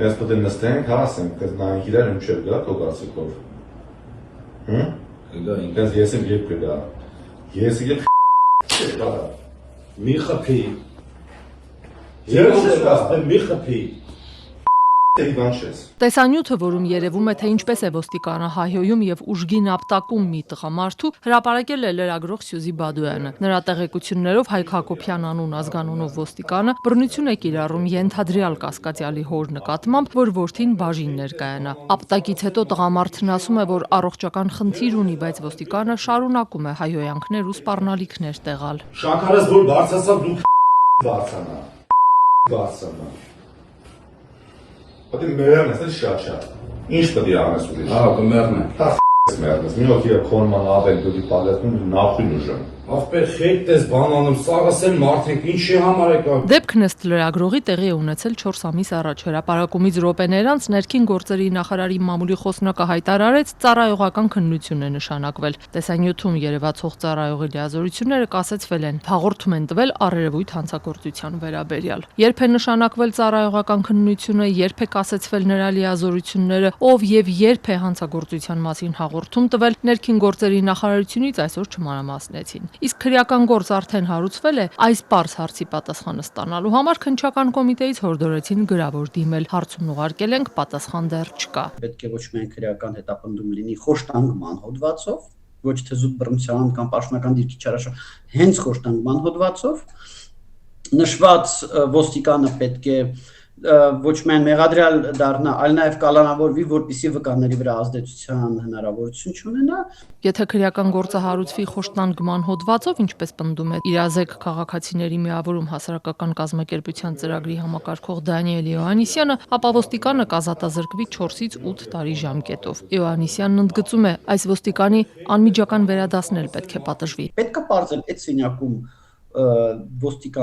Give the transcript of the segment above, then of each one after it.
Ես պետք է նստենք, հա, ասենք, նայենք իրար ինչ չէր գա, քո կարծիքով։ Ես եսիմ երբ կգա։ Եսի երբ գա։ Մի խփի։ Ես ասեմ մի խփի։ Տեսանյութը, որում երևում է, թե ինչպես է ոստիկանը հայհոյում եւ ուժգին ապտակում մի տղամարդու, հրապարակել է լրագրող Սյուզի Բադոյանը։ Նրա տեղեկություններով Հայկ Հակոբյան անուն ազգանունով ոստիկանը բռնություն է կիրառում ենթադրյալ կասկածյալի հոր նկատմամբ, որ որդին բաժին ներկայանա։ Ապտակից հետո տղամարդն ասում է, որ առողջական խնդիր ունի, բայց ոստիկանը շարունակում է հայհոյանքներ ու սպառնալիքներ տեղալ։ Շաքարս որ բարձրացավ դու բարձրանա։ Պետք է մեռնես, էլ շատ։ Ինչ պետք է անես ուրիշ։ Հա, կմեռնեմ։ Մեռնես, մի հոգի քոնման ավել դու պալետնում նախին ուժում։ Ախպեր խետ ես բանանում, սաղս են մարդենք ինչի համար եկա։ Դեպքն ըստ լրագրողի տեղի է ունեցել 4 ամիս առաջ։ Հրապարակումից րոպեներ անց ներքին գործերի նախարարի մամուլի խոսնակը հայտարարեց, ծառայողական քննություն է նշանակվել։ Տեսանյութում երևացող ծառայողի լիազորությունները կասեցվել են, հաղորդում են տվել առերևույթ հանցագործության վերաբերյալ։ Երբ է նշանակվել ծառայողական քննությունը, երբ է կասեցվել նրա լիազորությունները, ով եւ երբ է հանցագործության մասին հաղորդում տվել, ներքին գործերի նախարարությունից այսօր չմանրամասնեցին։ Իսկ քրեական գործ արդեն հարուցվել է, այս պարզ հարցի պատասխանը ստանալու համար քննչական կոմիտեից հորդորեցին գրավոր դիմել։ Հարցումն ուղարկել ենք, պատասխան դեռ չկա։ Պետք է ոչ միայն քրեական հետապնդում լինի խոշտանգման հոդվածով, ոչ թե զուտ բռնության կամ պաշտոնական դիրքի չարաշահ, հենց խոշտանգման հոդվածով նշված ոստիկանը պետք է ոչ միայն մեղադրյալ դառնա, այլ նաև կալանավորվի, որպեսզի վկաների վրա ազդեցության հնարավորություն չունենա։ Եթե քրեական գործը հարուցվի խոշտանգման հոդվածով, ինչպես պնդում է իրազեկ քաղաքացիների միավորում հասարակական կազմակերպության ծրագրի համակարգող Դանիել Իոաննիսյանը, ապա ոստիկանը կազատազրկվի 4-ից 8 տարի ժամկետով։ Իոաննիսյանն ընդգծում է, այս ոստիկանի անմիջական վերադասնել պետք է պատժվի։ Պետք է պարզել այդ սենյակում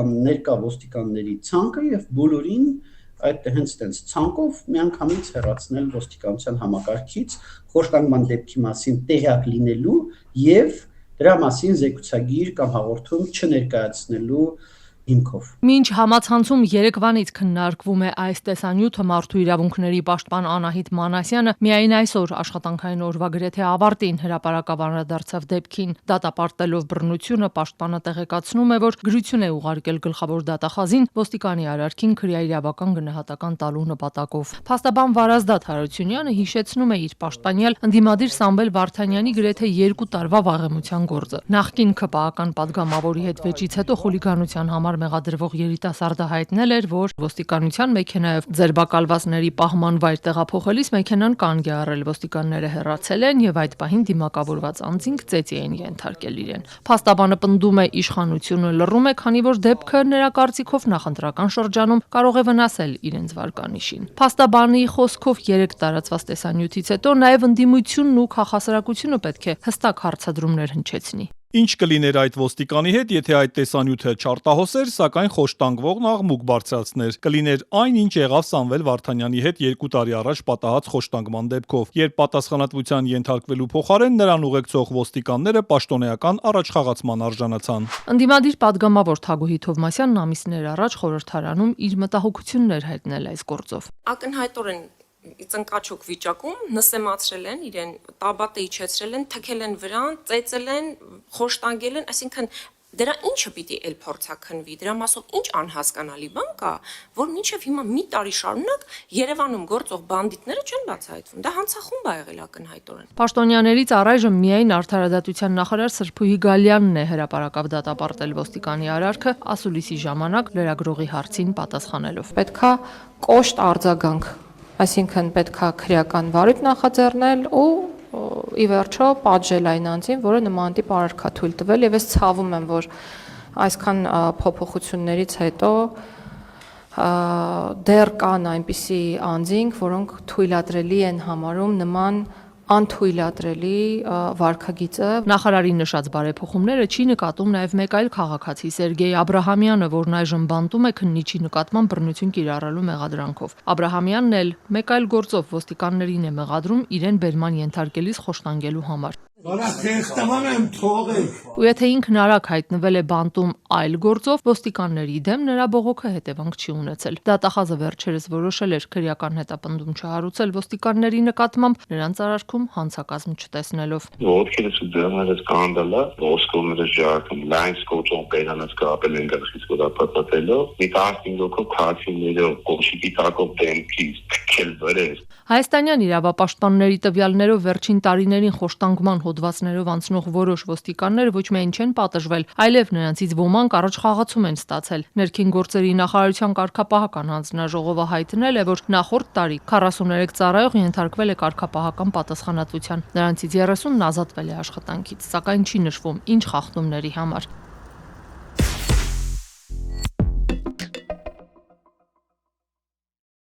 ներկա ոստիկանների ցանկը եւ բոլորին այդ հենց տենց ցանկով միանգամից հեռացնել ոստիկանության համակարգից խոշտանգման դեպքի մասին տեղյակ լինելու եւ դրա մասին զեկուցագիր կամ հաղորդում չներկայացնելու հիմքով։ Մինչ համացանցում երեկվանից քննարկվում է այս տեսանյութը, մարդու իրավունքների պաշտպան Անահիտ Մանասյանը միայն այսօր աշխատանքային օրվա գրեթե ավարտին հրապարակավանդրդարձավ դեպքին, դատապարտելով բռնությունը, պաշտպանը տեղեկացնում է, որ գրություն է ուղարկել գլխավոր դատախազին ոստիկանի արարքին քրեաիրավական գնահատական տալու նպատակով։ Փաստաբան Վարազդատ Հարությունյանը հիշեցնում է իր պաշտպանյալ ընդդիմադիր Սամվել Վարդանյանի գրեթե 2 տարվա վաղեմության գործը։ Նախկին ԿՊԱ-ական падգամավորի հետ վեճից հետո խուլիգանության համար մեղադրվող երիտասարդը հայտնել էր, որ ոստիկանության մեքենայով ձերբակալվածների պահման վայր տեղափոխելիս մեքենան կանգ է առել, ոստիկանները հեռացել են եւ այդ պահին դիմակավորված անձինք ծեծի էին ենթարկել իրեն։ Փաստաբանը պնդում է, իշխանությունը լռում է, քանի որ դեպքը նրա կարծիքով նախընտրական շրջանում կարող է վնասել իրենց վարկանիշին։ Փաստաբանի խոսքով 3 տարածված տեսանյութից հետո նաեւ ընդդիմությունն ու քաղաքասարակությունը պետք է հստակ հարցադրումներ հնչեցնի։ Ինչ կլիներ այդ ոստիկանի հետ, եթե այդ տեսանյութը չարտահոսեր, սակայն խոշտանգվողն աղմուկ բարձրացներ։ Կլիներ այն, ինչ եղավ Սամվել Վարդանյանի հետ 2 տարի առաջ պատահած խոշտանգման դեպքով, երբ պատասխանատվության ենթարկվելու փոխարեն նրան ուղեկցող ոստիկանները պաշտոնեական առաջխաղացման արժանացան։ Ընդդիմադիր падգամավոր Թագուհի Թովմասյանն ամիսներ առաջ խորհրդարանում իր մտահոգություններ հայտնել այս գործով։ Ակնհայտորեն ծնկաչոք վիճակում նսեմացրել են իրեն, տաբատը իջեցրել են, թքել են վրան, ծեծել են, խոշտանգել են, այսինքն դրա ինչը պիտի էլ փորձաքննվի, դրա մասով ինչ անհասկանալի բան կա, որ մինչև հիմա մի տարի շարունակ Երևանում գործող բանդիտները չեն բացահայտվում։ Դա հանցախումբ ա եղել ակնհայտորեն։ Պաշտոնյաներից առայժմ միայն արդարադատության նախարար Սրփուհի Գալյանն է հրապարակավ դատապարտել ոստիկանի արարքը, ասուլիսի ժամանակ լրագրողի հարցին պատասխանելով։ Պետքա կոշտ արձագանք, այսինքն պետքա քրեական վարույթ նախաձեռնել ու ի վերջո պատժել այն անձին, որը նման տիպ արարքա թույլ տվել, եւ ես ցավում եմ, որ այսքան փոփոխություններից հետո դեռ կան այնպիսի անձինք, որոնք թույլատրելի են համարում նման անթույլատրելի վարքագիծը։ Նախարարի նշած բարեփոխումները չի նկատում նաև մեկ այլ քաղաքացի Սերգեյ Աբրահամյանը, որն այժմ բանտում է քննիչի նկատմամբ բռնություն կիրառելու մեղադրանքով։ Աբրահամյանն էլ մեկ այլ գործով ոստիկաններին է մեղադրում իրեն բերման ենթարկելիս խոշտանգելու համար։ Ու եթե ինքն արագ հայտնվել է բանտում այլ գործով, ոստիկանների դեմ նրա բողոքը հետևանք չի ունեցել։ Դատախազը վերջերս որոշել էր քրեական հետապնդում չհարուցել ոստիկանների նկատմամբ, նրանց արարքում հանցակազմ չտեսնելով։ Ովքեր դրանից կանդալա, ոսկորները ժակն լայնս կոչոն բերանից կապել են գլխից գոդապատելով, մի 15 հոգով քաղաքիներով կողշիկի տակով դեմքից քել վրեր։ Հայաստանյան իրավապաշտպանների տվյալներով վերջին տարիներին խոշտանգման հոդվածներով անցնող որոշ ոստիկաններ ոչ միայն չեն պատժվել, այլև նրանցից ոմանք առաջ խաղացում են ստացել։ Ներքին գործերի նախարարության կարգապահական հանձնաժողովը հայտնել է, որ նախորդ տարի 43 ծառայող ենթարկվել է կարգապահական պատասխանատվության։ Նրանցից 30-ն ազատվել է աշխատանքից, սակայն չի նշվում ինչ խախտումների համար։